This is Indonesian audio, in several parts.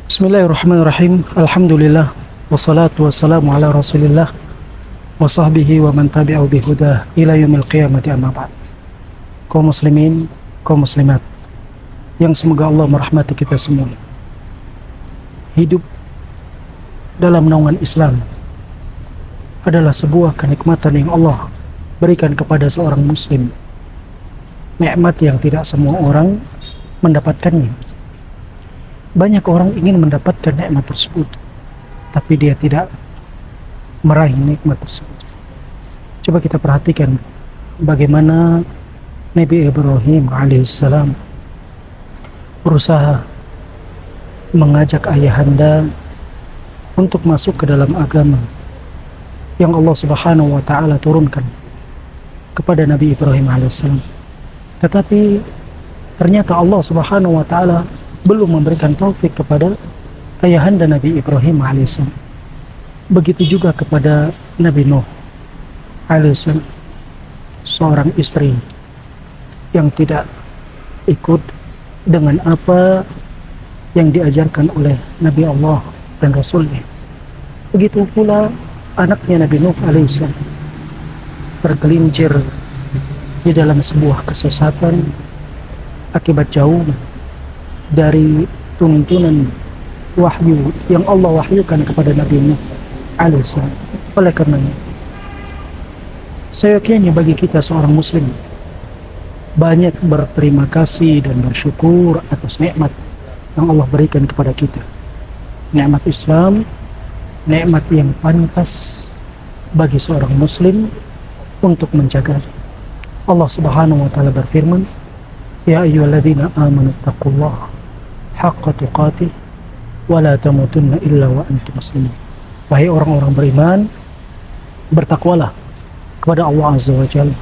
Bismillahirrahmanirrahim. Alhamdulillah. Wassalatu wassalamu ala rasulillah wa sahbihi wa man tabi'ahu bihudah ila yaumil qiyamati amma ba'd. Kaum muslimin, kaum muslimat, yang semoga Allah merahmati kita semua. Hidup dalam naungan Islam adalah sebuah kenikmatan yang Allah berikan kepada seorang muslim. Nikmat yang tidak semua orang mendapatkannya. Banyak orang ingin mendapatkan nikmat tersebut, tapi dia tidak meraih nikmat tersebut. Coba kita perhatikan bagaimana Nabi Ibrahim alaihissalam berusaha mengajak ayahanda untuk masuk ke dalam agama yang Allah Subhanahu wa taala turunkan kepada Nabi Ibrahim alaihissalam. Tetapi ternyata Allah Subhanahu wa taala belum memberikan taufik kepada ayahanda Nabi Ibrahim alaihissalam. Begitu juga kepada Nabi Nuh alaihissalam, seorang istri yang tidak ikut dengan apa yang diajarkan oleh Nabi Allah dan Rasulnya. Begitu pula anaknya Nabi Nuh alaihissalam tergelincir di dalam sebuah kesesatan akibat jauh dari tuntunan wahyu yang Allah wahyukan kepada Nabi Nuh alaihissalam. Oleh karenanya, seyogyanya bagi kita seorang muslim banyak berterima kasih dan bersyukur atas nikmat yang Allah berikan kepada kita. Nikmat Islam, nikmat yang pantas bagi seorang muslim untuk menjaga. Allah Subhanahu wa taala berfirman, "Ya ayyuhalladzina amanu taqullaha haqqa tuqatih wa la tamutunna illa wa antum muslimun." Wahai orang-orang beriman, bertakwalah kepada Allah Azza wa Jalla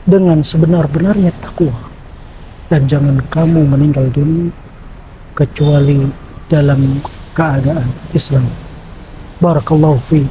dengan sebenar-benarnya takwa, dan jangan kamu meninggal dunia kecuali dalam keadaan Islam. Barakallahu fi